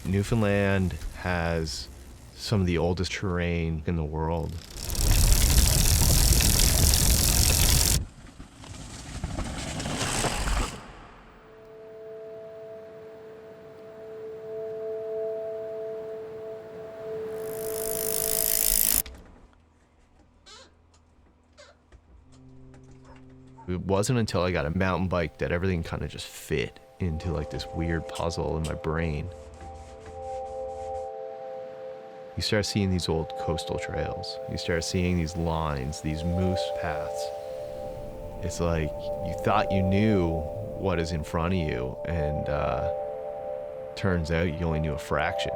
Newfoundland has some of the oldest terrain in the world. It wasn't until I got a mountain bike that everything kind of just fit into like this weird puzzle in my brain. You start seeing these old coastal trails. You start seeing these lines, these moose paths. It's like you thought you knew what is in front of you, and turns out you only knew a fraction.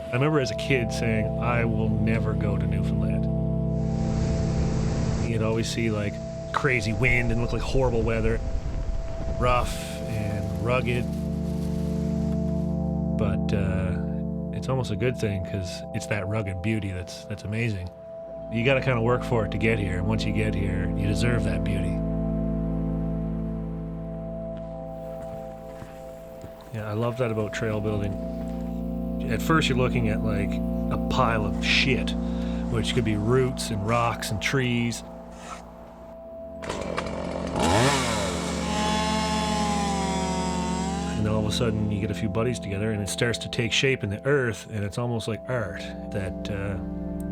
I remember as a kid saying, I will never go to Newfoundland. You'd always see like crazy wind and look like horrible weather, rough and rugged. But it's almost a good thing because it's that rugged beauty that's amazing. You got to kind of work for it to get here, and once you get here, you deserve that beauty. Yeah, I love that about trail building. At first you're looking at like a pile of shit, which could be roots and rocks and trees. And then all of a sudden you get a few buddies together and it starts to take shape in the earth, and it's almost like art that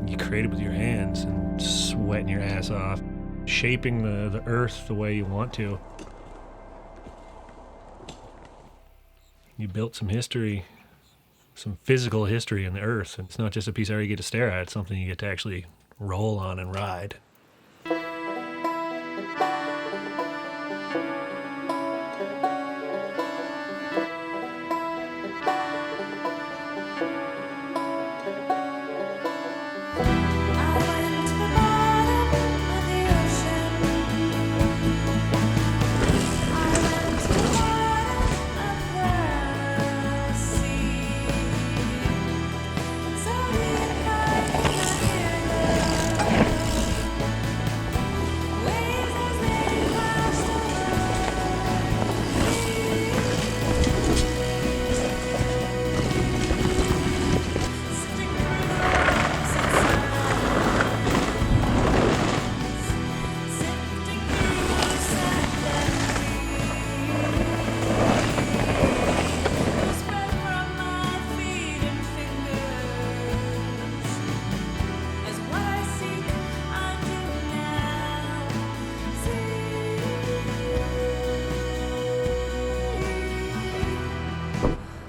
you created with your hands and sweating your ass off, shaping the earth the way you want to. You built some history, some physical history in the earth. It's not just a piece of art you get to stare at, it's something you get to actually roll on and ride.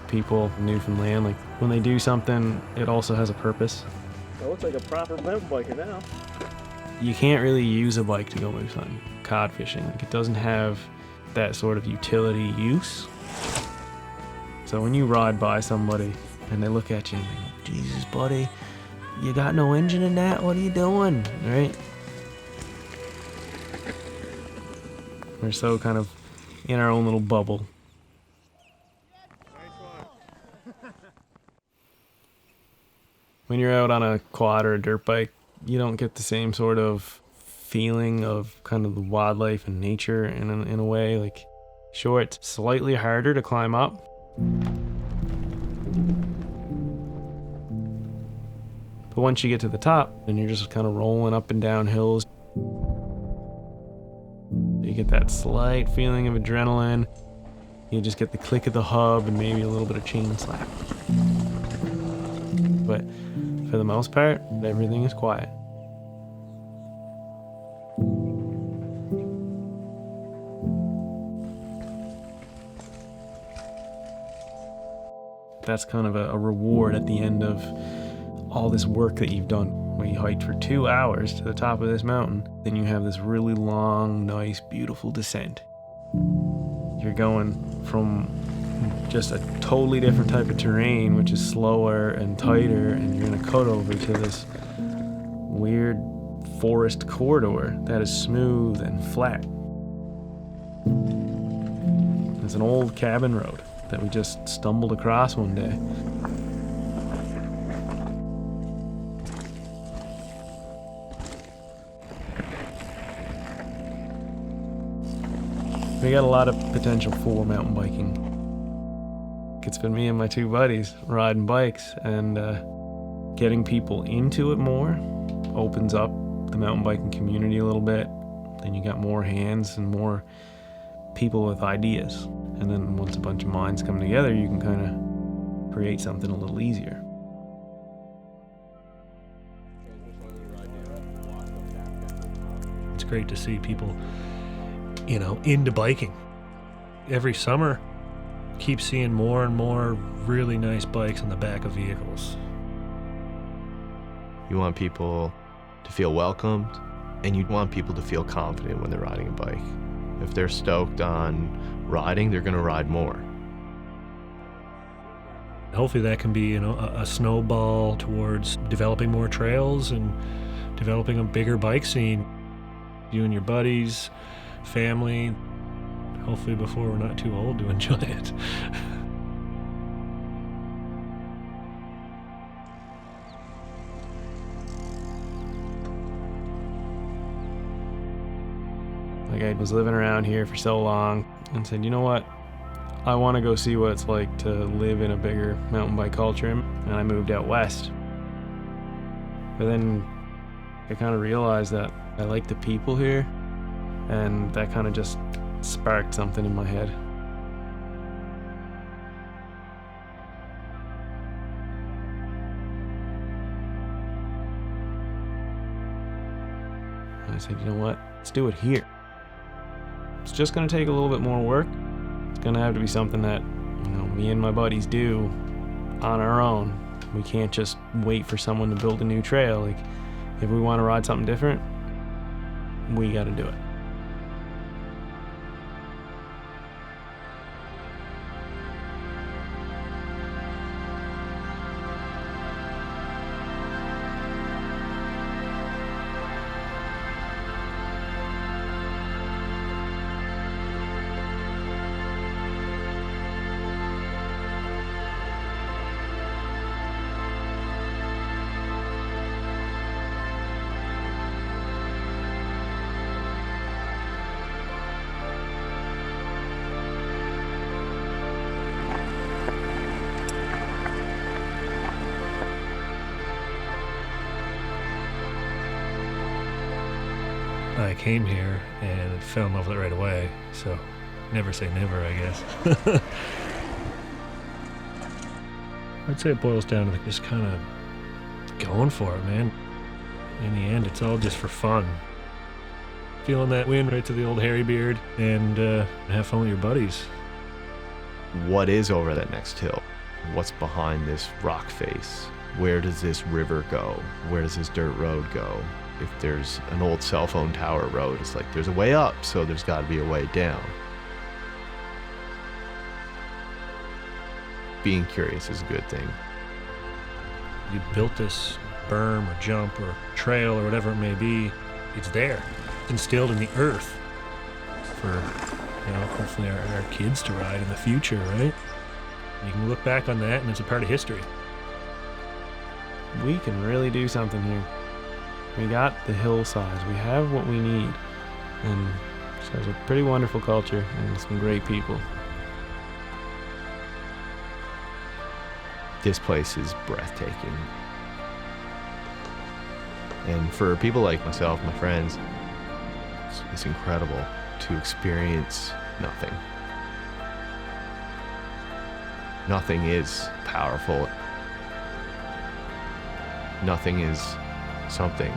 People in Newfoundland, like when they do something, it also has a purpose. It looks like a proper mountain biker now. You can't really use a bike to go do something. Cod fishing, like it doesn't have that sort of utility use. So when you ride by somebody and they look at you and they go, Jesus buddy, you got no engine in that? What are you doing? Right? We're so kind of in our own little bubble. When you're out on a quad or a dirt bike, you don't get the same sort of feeling of kind of the wildlife and nature in a way. Like, sure, it's slightly harder to climb up. But once you get to the top, then you're just kind of rolling up and down hills. You get that slight feeling of adrenaline. You just get the click of the hub and maybe a little bit of chain slap. But for the most part, everything is quiet. That's kind of a reward at the end of all this work that you've done. When you hiked for 2 hours to the top of this mountain, then you have this really long, nice, beautiful descent. You're going from just a totally different type of terrain, which is slower and tighter, and you're gonna cut over to this weird forest corridor that is smooth and flat. It's an old cabin road that we just stumbled across one day. We got a lot of potential for mountain biking. It's been me and my two buddies riding bikes, and getting people into it more opens up the mountain biking community a little bit. Then you got more hands and more people with ideas. And then once a bunch of minds come together, you can kind of create something a little easier. It's great to see people, into biking. Every summer, keep seeing more and more really nice bikes on the back of vehicles. You want people to feel welcomed, and you want people to feel confident when they're riding a bike. If they're stoked on riding, they're gonna ride more. Hopefully that can be, a snowball towards developing more trails and developing a bigger bike scene. You and your buddies, family, hopefully before we're not too old to enjoy it. Like, I was living around here for so long and said, you know what? I want to go see what it's like to live in a bigger mountain bike culture. And I moved out west. But then I kind of realized that I like the people here, and that kind of just sparked something in my head. And I said, you know what? Let's do it here. It's just going to take a little bit more work. It's going to have to be something that, me and my buddies do on our own. We can't just wait for someone to build a new trail. Like, if we want to ride something different, we got to do it. I came here and fell in love with it right away, so never say never, I guess. I'd say it boils down to just kind of going for it, man. In the end, it's all just for fun. Feeling that wind right to the old hairy beard, and have fun with your buddies. What is over that next hill? What's behind this rock face? Where does this river go? Where does this dirt road go? If there's an old cell phone tower road, it's like there's a way up, so there's got to be a way down. Being curious is a good thing. You built this berm or jump or trail or whatever it may be. It's there, instilled in the earth for, hopefully our kids to ride in the future, right? You can look back on that and it's a part of history. We can really do something here. We got the hillsides. We have what we need. And so it's a pretty wonderful culture and some great people. This place is breathtaking. And for people like myself, my friends, it's incredible to experience nothing. Nothing is powerful. Nothing is something.